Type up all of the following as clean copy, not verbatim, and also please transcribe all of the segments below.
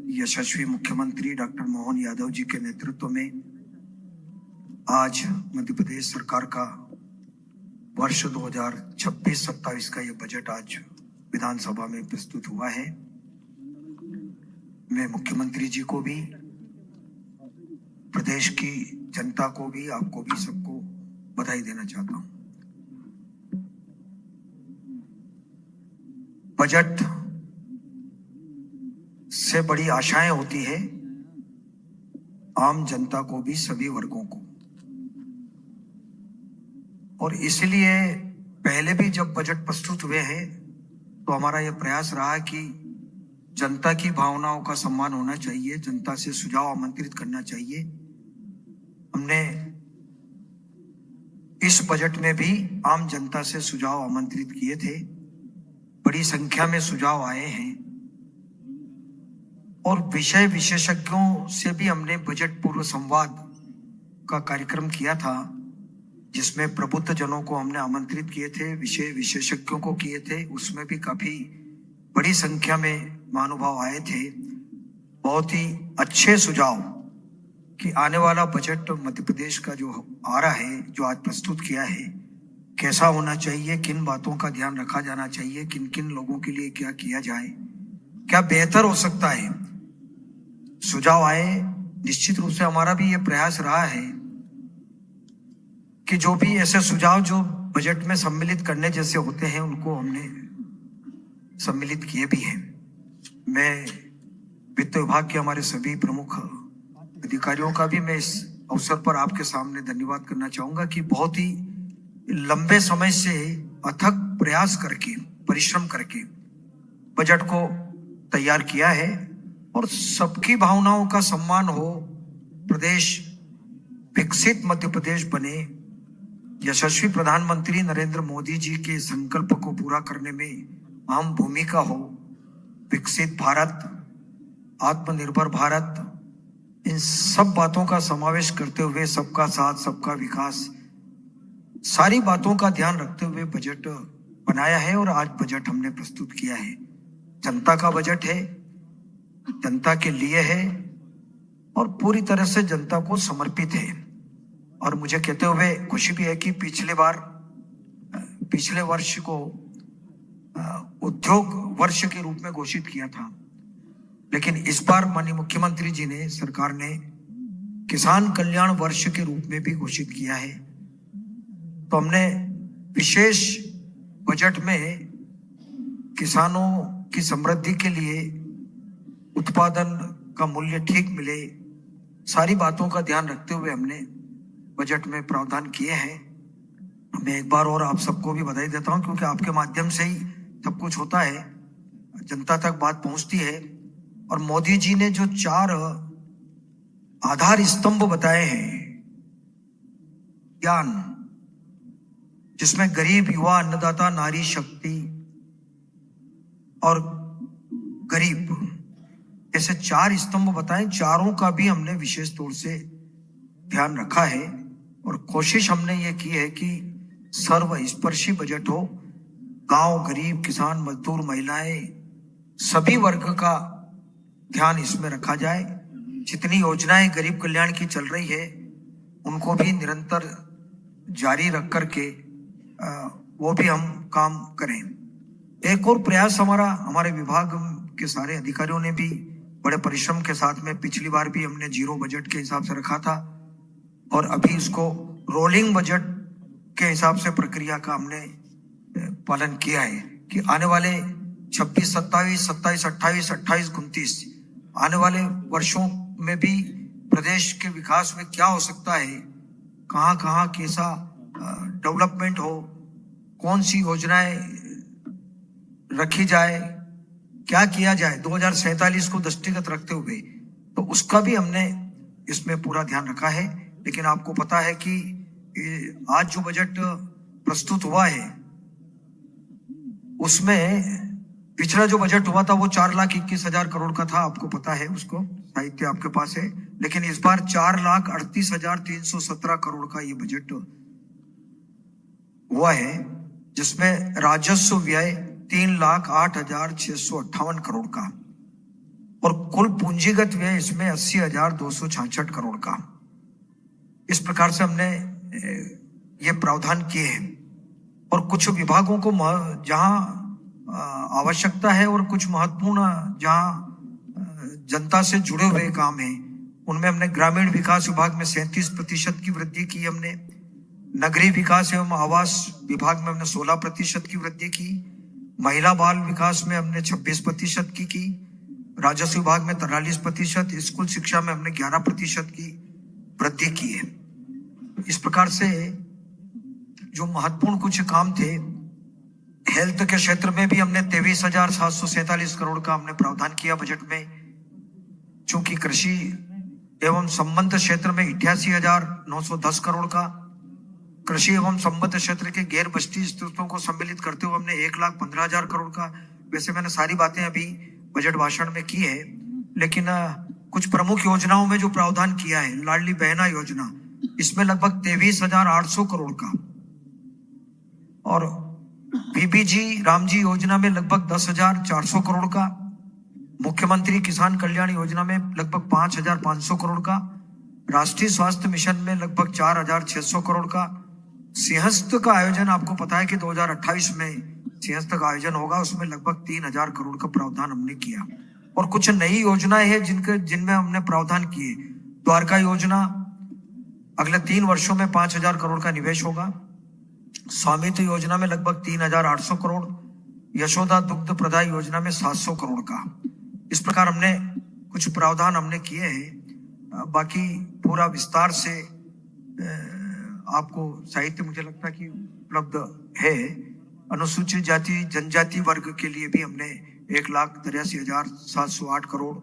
यशस्वी मुख्यमंत्री डॉक्टर मोहन यादव जी के नेतृत्व में आज मध्य प्रदेश सरकार का वर्ष 2026-27 का ये बजट आज विधानसभा में प्रस्तुत हुआ है। मैं मुख्यमंत्री जी को भी, प्रदेश की जनता को भी, आपको भी, सबको बधाई देना चाहता हूं। बजट से बड़ी आशाएं होती है आम जनता को भी, सभी वर्गों को, और इसलिए पहले भी जब बजट प्रस्तुत हुए हैं तो हमारा यह प्रयास रहा कि जनता की भावनाओं का सम्मान होना चाहिए, जनता से सुझाव आमंत्रित करना चाहिए। हमने इस बजट में भी आम जनता से सुझाव आमंत्रित किए थे। बड़ी संख्या में सुझाव आए हैं और विषय विशेषज्ञों से भी हमने बजट पूर्व संवाद का कार्यक्रम किया था, जिसमें प्रबुद्ध जनों को हमने आमंत्रित किए थे, विषय विशेषज्ञों को किए थे। उसमें भी काफी बड़ी संख्या में महानुभाव आए थे। बहुत ही अच्छे सुझाव कि आने वाला बजट मध्य प्रदेश का जो आ रहा है, जो आज प्रस्तुत किया है, कैसा होना चाहिए, किन बातों का ध्यान रखा जाना चाहिए, किन किन लोगों के लिए क्या किया जाए, क्या बेहतर हो सकता है, सुझाव आए। निश्चित रूप से हमारा भी ये प्रयास रहा है कि जो भी ऐसे सुझाव जो बजट में सम्मिलित करने जैसे होते हैं, उनको हमने सम्मिलित किए भी हैं। मैं वित्त विभाग के हमारे सभी प्रमुख अधिकारियों का भी मैं इस अवसर पर आपके सामने धन्यवाद करना चाहूंगा कि बहुत ही लंबे समय से अथक प्रयास करके, परिश्रम करके बजट को तैयार किया है और सबकी भावनाओं का सम्मान हो, प्रदेश विकसित मध्य प्रदेश बने, यशस्वी प्रधानमंत्री नरेंद्र मोदी जी के संकल्प को पूरा करने में अहम भूमिका हो, विकसित भारत, आत्मनिर्भर भारत, इन सब बातों का समावेश करते हुए सबका साथ, सबका विकास, सारी बातों का ध्यान रखते हुए बजट बनाया है और आज बजट हमने प्रस्तुत किया है। जनता का बजट है, जनता के लिए है और पूरी तरह से जनता को समर्पित है। और मुझे कहते हुए खुशी भी है कि पिछले वर्ष को उद्योग वर्ष के रूप में घोषित किया था, लेकिन इस बार माननीय मुख्यमंत्री जी ने, सरकार ने किसान कल्याण वर्ष के रूप में भी घोषित किया है। तो हमने विशेष बजट में किसानों की समृद्धि के लिए, उत्पादन का मूल्य ठीक मिले, सारी बातों का ध्यान रखते हुए हमने बजट में प्रावधान किए हैं। मैं एक बार और आप सबको भी बधाई देता हूं, क्योंकि आपके माध्यम से ही सब कुछ होता है, जनता तक बात पहुंचती है। और मोदी जी ने जो 4 आधार स्तंभ बताए हैं, ज्ञान, जिसमें गरीब, युवा, अन्नदाता, नारी शक्ति और गरीब, ऐसे 4 स्तंभ बताए, चारों का भी हमने विशेष तौर से ध्यान रखा है और कोशिश हमने ये की है कि सर्वस्पर्शी बजट हो। गांव, गरीब, किसान, मजदूर, महिलाएं, सभी वर्ग का ध्यान इसमें रखा जाए। जितनी योजनाएं गरीब कल्याण की चल रही है, उनको भी निरंतर जारी रख करके वो भी हम काम करें। एक और प्रयास हमारे विभाग के सारे अधिकारियों ने भी बड़े परिश्रम के साथ में, पिछली बार भी हमने 0 बजट के हिसाब से रखा था और अभी इसको रोलिंग बजट के हिसाब से प्रक्रिया का हमने पालन किया है कि आने वाले 26-27, 27-28, 28-29 आने वाले वर्षों में भी प्रदेश के विकास में क्या हो सकता है, कहाँ कहाँ कैसा डेवलपमेंट हो, कौन सी योजनाएं रखी जाए, क्या किया जाए 2047 को दृष्टिगत रखते हुए, तो उसका भी हमने इसमें पूरा ध्यान रखा है। लेकिन आपको पता है कि आज जो बजट प्रस्तुत हुआ है, उसमें पिछला जो बजट हुआ था वो 4,21,000 करोड़ का था, आपको पता है, उसको साहित्य आपके पास है। लेकिन इस बार 4,38,317 करोड़ का ये बजट हुआ है, जिसमें राजस्व व्यय 3,08,658 करोड़ का और कुल पूंजीगत व्यय इसमें 80,266 करोड़ का। इस प्रकार से हमने ये प्रावधान किए हैं। और कुछ विभागों को जहां आवश्यकता है और कुछ महत्वपूर्ण जहां जनता से जुड़े हुए काम है, उनमें हमने ग्रामीण विकास विभाग में 37% की वृद्धि की हमने, नगरीय विकास एवं आवास विभाग में हमने 16% की वृद्धि की, महिला बाल विकास में हमने 26% की, राजस्व विभाग में 43%, स्कूल शिक्षा में हमने 11% की वृद्धि की है। इस प्रकार से जो महत्वपूर्ण कुछ काम थे, हेल्थ के क्षेत्र में भी हमने 23,747 करोड़ का हमने प्रावधान किया बजट में। चूंकि कृषि एवं संबद्ध क्षेत्र में 88,910 करोड़ का, कृषि एवं संबद्ध क्षेत्र के गैर बस्ती स्थितियों को सम्मिलित करते हुए हमने 1,15,000 करोड़ का। वैसे मैंने सारी बातें अभी बजट भाषण में की है, लेकिन कुछ प्रमुख योजनाओं में जो प्रावधान किया है, लाडली बहना योजना, इसमें लगभग 23,800 करोड़ का, और बीबीजी रामजी योजना में लगभग 10,400 करोड़ का, मुख्यमंत्री किसान कल्याण योजना में लगभग 5,500 करोड़ का, राष्ट्रीय स्वास्थ्य मिशन में लगभग 4,600 करोड़ का, सिंहस्थ का आयोजन आपको पता है कि 2028 में सिंहस्थ का आयोजन होगा, उसमें लगभग 3,000 करोड़ का प्रावधान हमने किया। और कुछ नई योजनाएं हैं जिनमें हमने प्रावधान किए। द्वारका योजना, अगले 3 वर्षों में 5,000 करोड़ का निवेश होगा। स्वामित्व योजना में लगभग 3,800 करोड़, यशोदा दुग्ध प्रदाय योजना में 700 करोड़ का। इस प्रकार हमने कुछ प्रावधान हमने किए हैं। बाकी पूरा विस्तार से आपको साहित्य मुझे लगता है कि उपलब्ध है। अनुसूचित जाति जनजाति वर्ग के लिए भी हमने 1,83,708 करोड़,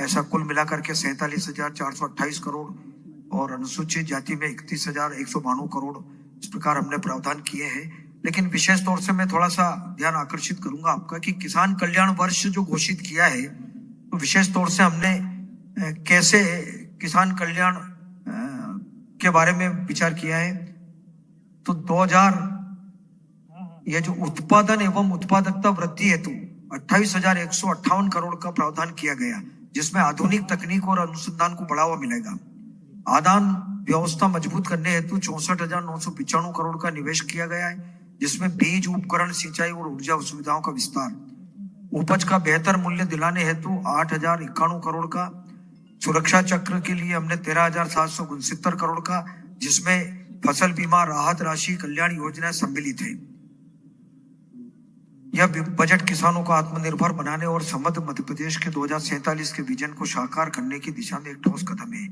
ऐसा कुल मिलाकर के 47,428 करोड़, और अनुसूचित जाति में 31,192 करोड़, इस प्रकार हमने प्रावधान किए हैं। लेकिन विशेष तौर से मैं थोड़ा सा ध्यान आकर्षित करूंगा आपका कि किसान कल्याण वर्ष जो घोषित किया है, तो विशेष तौर से हमने कैसे किसान कल्याण के बारे में विचार किया है। तो 2000 ये जो उत्पादन एवं उत्पादकता वृद्धि हेतु 28,158 करोड़ का प्रावधान किया गया, जिसमें आधुनिक तकनीक और अनुसंधान को बढ़ावा मिलेगा। आदान व्यवस्था मजबूत करने हेतु 64,995 करोड़ का निवेश किया गया है, जिसमें बीज, उपकरण, सिंचाई और ऊर्जा सुविधाओं का विस्तार। उपज का बेहतर मूल्य दिलाने हेतु 8,091 करोड़ का। सुरक्षा चक्र के लिए हमने 13,769 करोड़ का, जिसमें फसल बीमा, राहत राशि, कल्याण योजनाएं सम्मिलित है। यह बजट किसानों को आत्मनिर्भर बनाने और समृद्ध मध्य प्रदेश के 2047 के विजन को साकार करने की दिशा में एक ठोस कदम है।